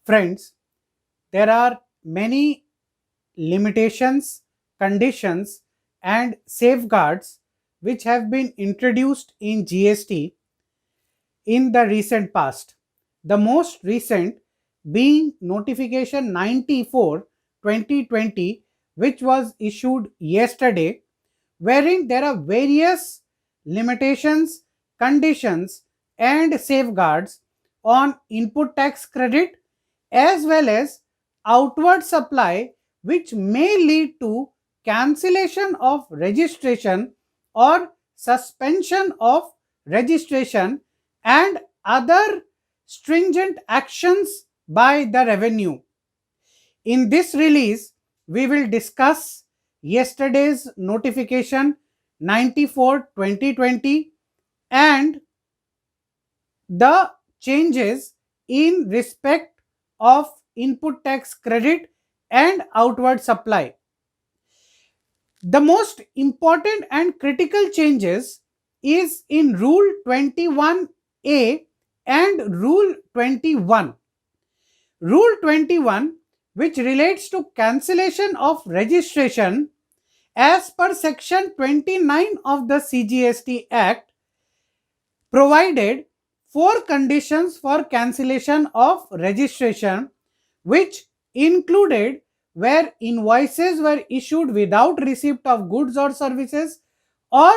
Friends, there are many limitations, conditions, and safeguards which have been introduced in GST in the recent past. The most recent being Notification 94/2020, which was issued yesterday, wherein there are various limitations, conditions, and safeguards on input tax credit as well as outward supply, which may lead to cancellation of registration or suspension of registration and other stringent actions by the revenue. In this release, we will discuss yesterday's notification 94/2020 and the changes in respect of input tax credit and outward supply. The most important and critical changes is in Rule 21A and Rule 21. Rule 21, which relates to cancellation of registration as per Section 29 of the CGST Act, provided 4 conditions for cancellation of registration, which included where invoices were issued without receipt of goods or services, or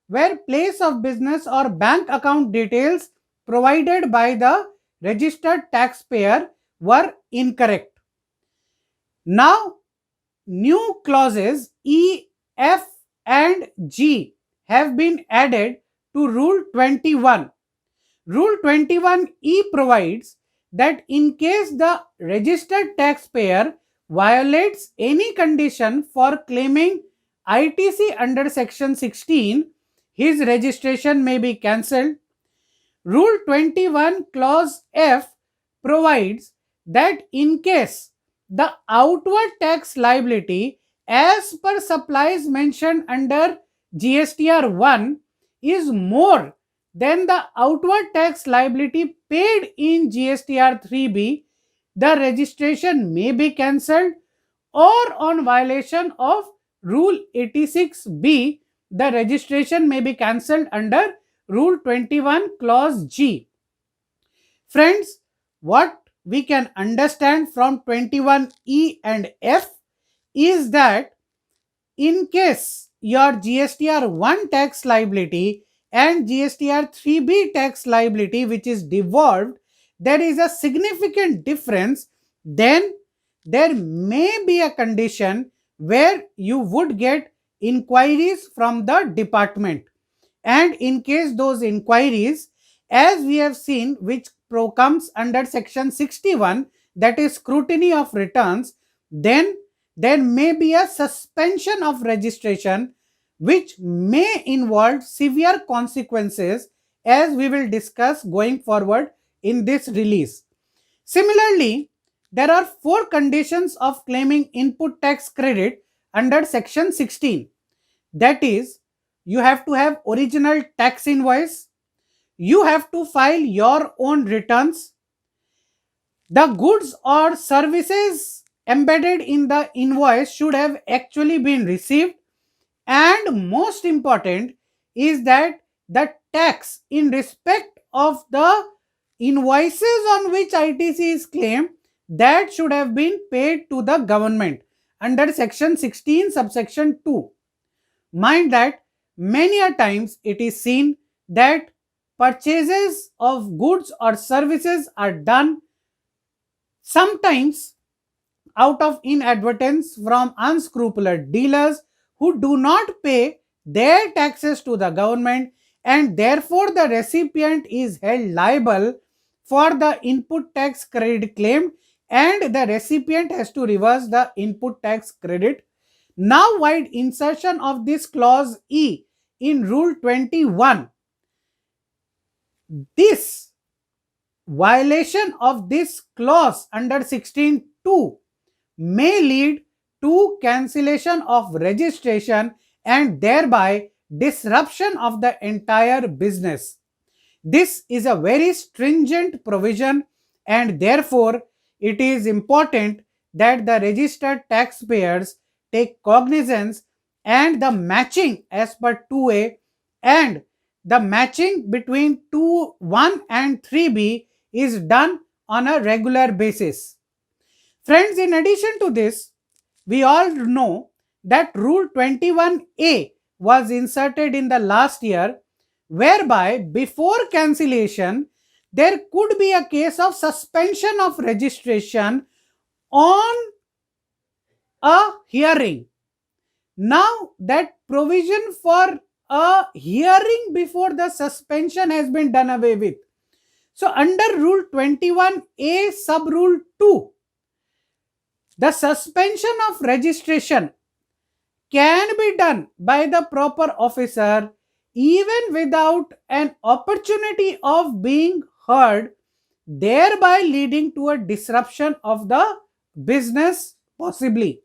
where place of business or bank account details provided by the registered taxpayer were incorrect. Now, new clauses E, F, and G have been added to Rule 21. Rule 21E provides that in case the registered taxpayer violates any condition for claiming ITC under Section 16, his registration may be cancelled. Rule 21 Clause F provides that in case the outward tax liability as per supplies mentioned under GSTR 1 is more than the outward tax liability paid in GSTR 3B, the registration may be cancelled, or on violation of Rule 86B, the registration may be cancelled under Rule 21 Clause G. Friends, what we can understand from 21E and F is that in case your GSTR 1 tax liability and GSTR 3B tax liability which is devolved, there is a significant difference, then there may be a condition where you would get inquiries from the department. And in case those inquiries, as we have seen, which comes under Section 61, that is scrutiny of returns, then there may be a suspension of registration which may involve severe consequences, as we will discuss going forward in this release. Similarly, there are 4 conditions of claiming input tax credit under Section 16. That is, you have to have original tax invoice, you have to file your own returns, the goods or services embedded in the invoice should have actually been received, and most important is that the tax in respect of the invoices on which ITC is claimed, that should have been paid to the government under Section 16 subsection 2. Mind that many a times it is seen that purchases of goods or services are done sometimes out of inadvertence from unscrupulous dealers who do not pay their taxes to the government, and therefore the recipient is held liable for the input tax credit claimed, and the recipient has to reverse the input tax credit. Now, while insertion of this clause E in Rule 21, this violation of this clause under 16(2) may lead to cancellation of registration and thereby disruption of the entire business. This is a very stringent provision, and therefore it is important that the registered taxpayers take cognizance and the matching as per 2A and the matching between 1 and 3B is done on a regular basis. Friends, in addition to this, we all know that Rule 21A was inserted in the last year, whereby before cancellation, there could be a case of suspension of registration on a hearing. Now, that provision for a hearing before the suspension has been done away with. So, under Rule 21A, Sub Rule 2, the suspension of registration can be done by the proper officer even without an opportunity of being heard, thereby leading to a disruption of the business possibly.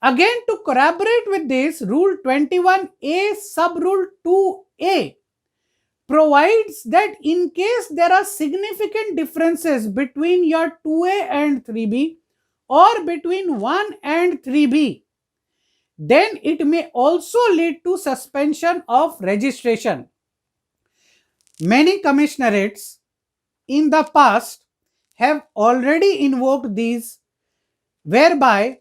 Again, to corroborate with this, Rule 21A Sub Rule 2A provides that in case there are significant differences between your 2A and 3B or between 1 and 3B, then it may also lead to suspension of registration. Many commissionerates in the past have already invoked these, whereby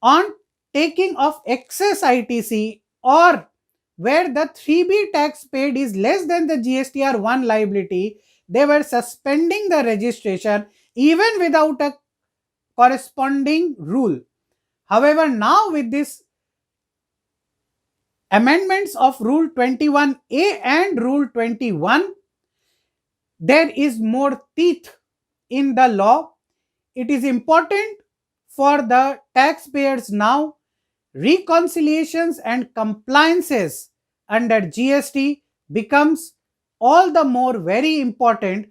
on taking of excess ITC or where the 3B tax paid is less than the GSTR 1 liability, they were suspending the registration even without a corresponding rule. However, now with this amendments of Rule 21A and Rule 21, there is more teeth in the law. It is important for the taxpayers now. Reconciliations and compliances under GST becomes all the more very important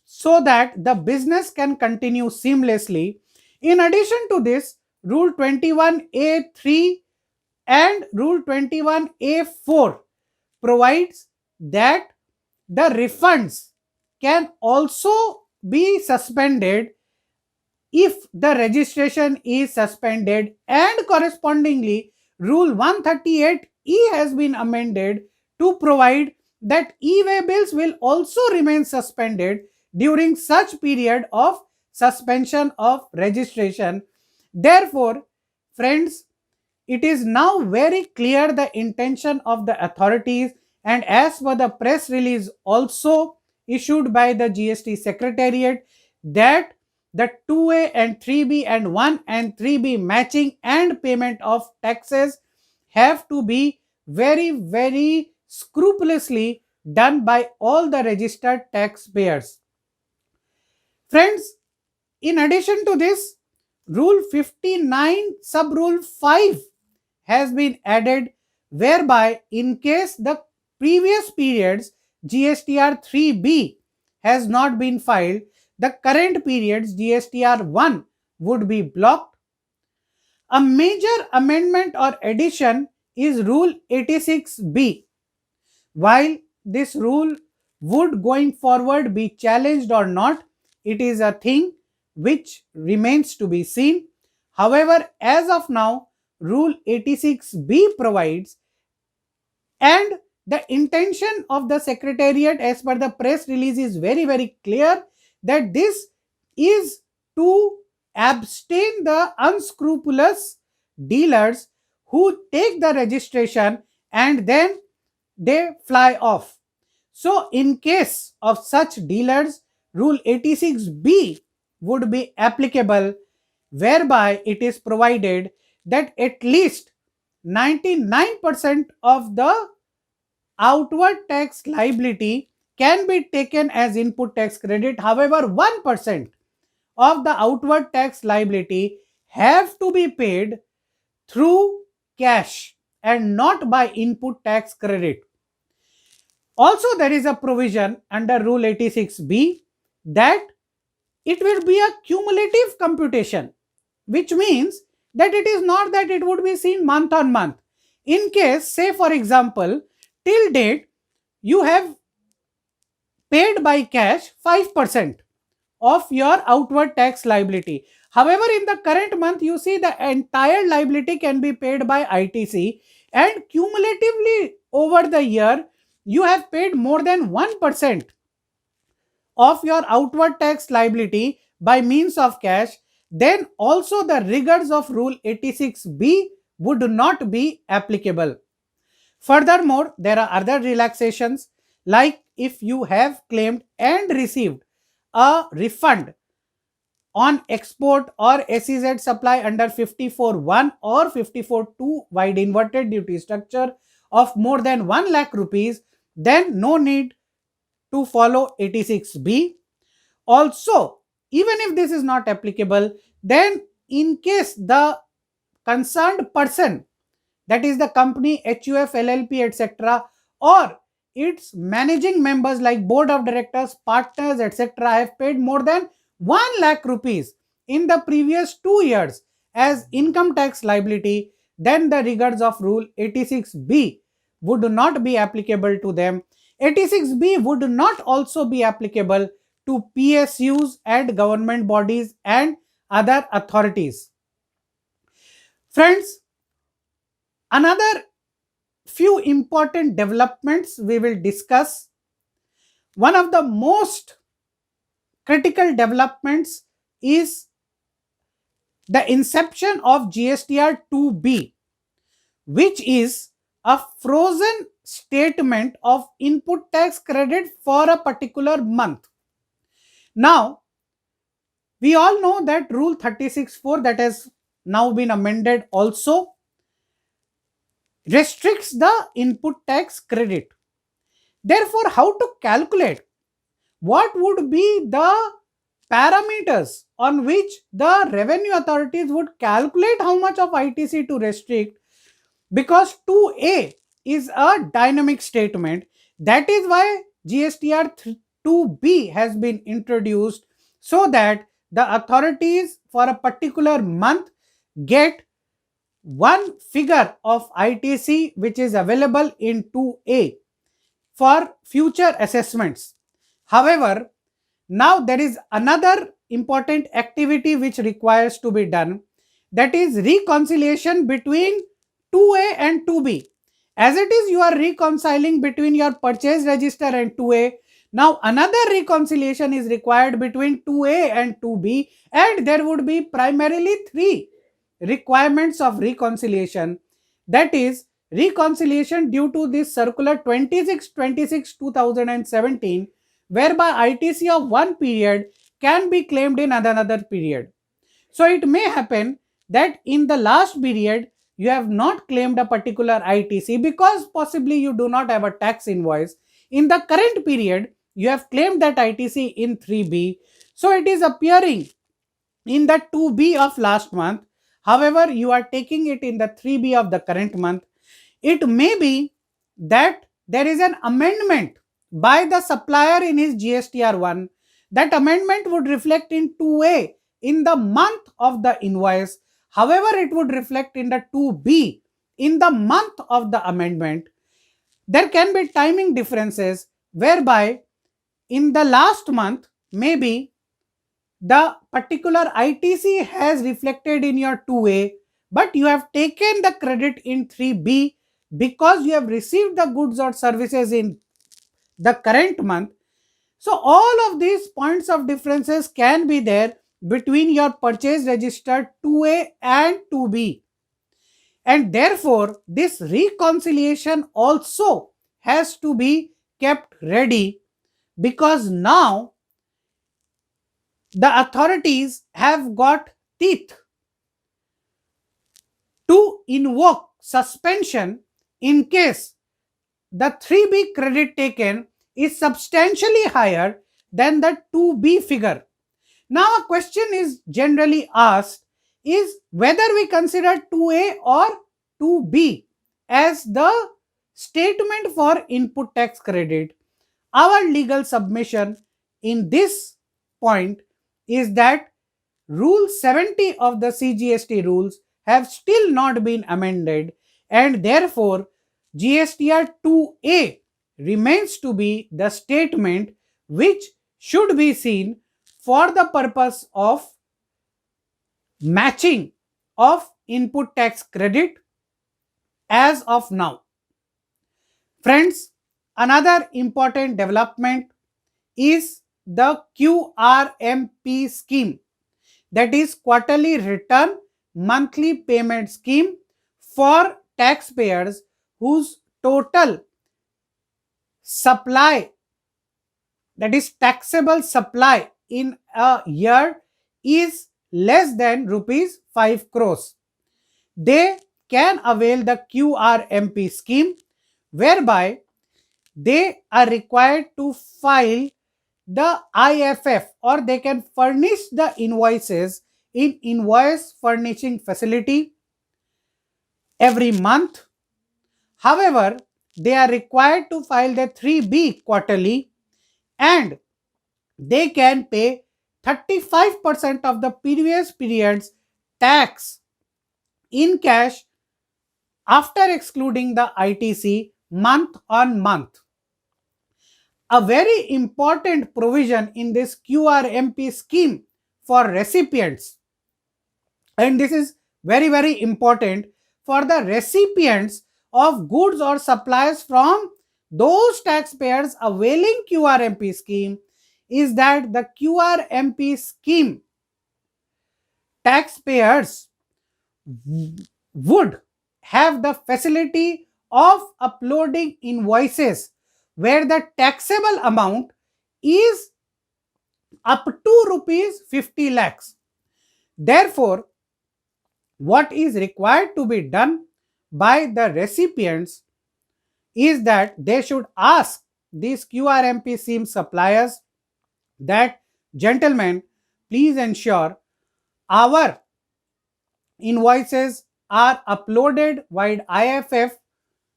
so that the business can continue seamlessly. In addition to this, Rule 21A3 and Rule 21A4 provides that the refunds can also be suspended if the registration is suspended, and correspondingly Rule 138E has been amended to provide that e-way bills will also remain suspended during such period of suspension of registration. Therefore, friends, it is now very clear the intention of the authorities, and as per the press release also issued by the GST Secretariat, that the 2A and 3B and 1 and 3B matching and payment of taxes have to be very, very scrupulously done by all the registered taxpayers. Friends, in addition to this, Rule 59 Sub Rule 5 has been added, whereby in case the previous period's GSTR 3B has not been filed, the current period's GSTR 1 would be blocked. A major amendment or addition is Rule 86B. While this rule would going forward be challenged or not, it is a thing which remains to be seen. However, as of now, Rule 86B provides, and the intention of the Secretariat as per the press release is very, very clear, that this is to abstain the unscrupulous dealers who take the registration and then they fly off. So, in case of such dealers, Rule 86B would be applicable, whereby it is provided that at least 99% of the outward tax liability can be taken as input tax credit. However, 1% of the outward tax liability have to be paid through cash and not by input tax credit. Also, there is a provision under Rule 86B that it will be a cumulative computation, which means that it is not that it would be seen month on month. In case, say for example, till date you have paid by cash 5% of your outward tax liability. However, in the current month, you see the entire liability can be paid by ITC, and cumulatively over the year, you have paid more than 1% of your outward tax liability by means of cash, then also the rigors of Rule 86B would not be applicable. Furthermore, there are other relaxations, like if you have claimed and received a refund on export or SEZ supply under 54(1) or 54(2) wide inverted duty structure of more than 1 lakh rupees, then no need to follow 86B. Also, even if this is not applicable, then in case the concerned person, that is the company, HUF, LLP, etc., or its managing members like board of directors, partners, etc., have paid more than 1 lakh rupees in the previous 2 years as income tax liability, then the rigors of Rule 86B would not be applicable to them. 86B would not also be applicable to PSUs and government bodies and other authorities. Friends, another few important developments we will discuss. One of the most critical developments is the inception of GSTR 2B, which is a frozen statement of input tax credit for a particular month. Now, we all know that Rule 36(4), that has now been amended, also restricts the input tax credit. Therefore, how to calculate? What would be the parameters on which the revenue authorities would calculate how much of ITC to restrict? Because 2A is a dynamic statement. That is why GSTR 2B has been introduced, so that the authorities for a particular month get one figure of ITC which is available in 2A for future assessments. However, now there is another important activity which requires to be done, that is reconciliation between 2A and 2B. As it is, you are reconciling between your purchase register and 2A. Now another reconciliation is required between 2A and 2B, and there would be primarily three requirements of reconciliation. That is, reconciliation due to this circular 26/2017, whereby ITC of one period can be claimed in another period. So it may happen that in the last period you have not claimed a particular ITC because possibly you do not have a tax invoice. In the current period, you have claimed that ITC in 3B. So it is appearing in the 2B of last month. However, you are taking it in the 3B of the current month. It may be that there is an amendment by the supplier in his GSTR 1. That amendment would reflect in 2A in the month of the invoice. However, it would reflect in the 2B in the month of the amendment. There can be timing differences whereby in the last month, maybe the particular ITC has reflected in your 2A, but you have taken the credit in 3B because you have received the goods or services in the current month. So all of these points of differences can be there between your purchase register 2A and 2B. And therefore, this reconciliation also has to be kept ready, because now the authorities have got teeth to invoke suspension in case the 3B credit taken is substantially higher than the 2B figure. Now a question is generally asked is whether we consider 2A or 2B as the statement for input tax credit. Our legal submission in this point is that Rule 70 of the CGST rules have still not been amended, and therefore GSTR 2A remains to be the statement which should be seen for the purpose of matching of input tax credit as of now. Friends, another important development is the QRMP scheme, that is quarterly return monthly payment scheme for taxpayers whose total supply, that is taxable supply in a year, is less than rupees 5 crores. They can avail the QRMP scheme, whereby they are required to file the IFF, or they can furnish the invoices in invoice furnishing facility every month. However, they are required to file the 3B quarterly, and they can pay 35% of the previous period's tax in cash after excluding the ITC month on month. A very important provision in this QRMP scheme for recipients, and this is very important for the recipients of goods or supplies from those taxpayers availing QRMP scheme, is that the QRMP scheme taxpayers would have the facility of uploading invoices where the taxable amount is up to rupees 50 lakhs. Therefore, what is required to be done by the recipients is that they should ask these QRMP scheme suppliers that, gentlemen, please ensure our invoices are uploaded via IFF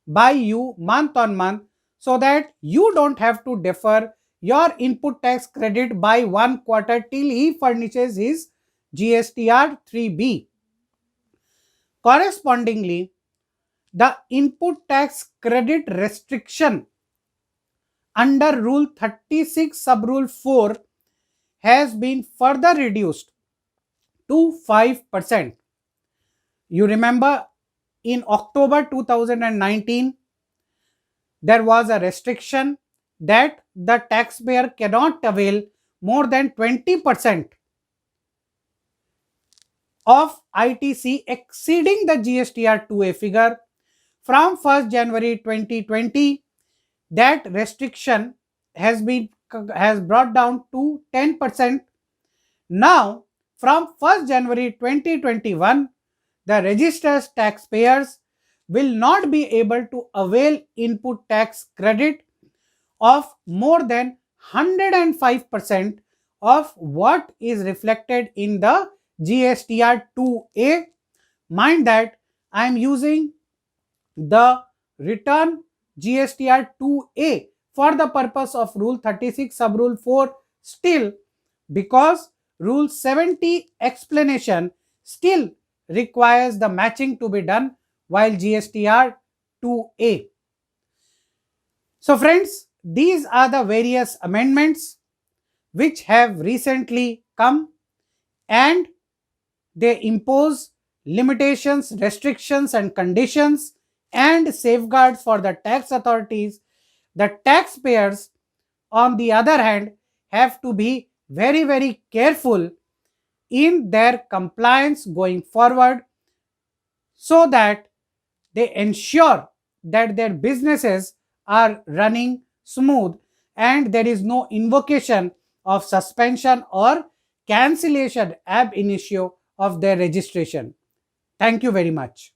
by you month on month, so that you don't have to defer your input tax credit by 1 quarter till he furnishes his GSTR 3B. Correspondingly, the input tax credit restriction under Rule 36 Sub Rule 4 has been further reduced to 5%. You remember, in October 2019, there was a restriction that the taxpayer cannot avail more than 20% of ITC exceeding the GSTR 2A figure. From 1st January 2020, that restriction has brought down to 10%. Now, from 1st January 2021, the registered taxpayers will not be able to avail input tax credit of more than 105% of what is reflected in the GSTR 2A. Mind that I am using the return GSTR 2A for the purpose of Rule 36 Sub Rule 4 still, because Rule 70 explanation still requires the matching to be done while GSTR 2A. So friends, these are the various amendments which have recently come, and they impose limitations, restrictions and conditions and safeguards for the tax authorities. The taxpayers, on the other hand, have to be very careful in their compliance going forward, so that they ensure that their businesses are running smooth and there is no invocation of suspension or cancellation ab initio of their registration. Thank you very much.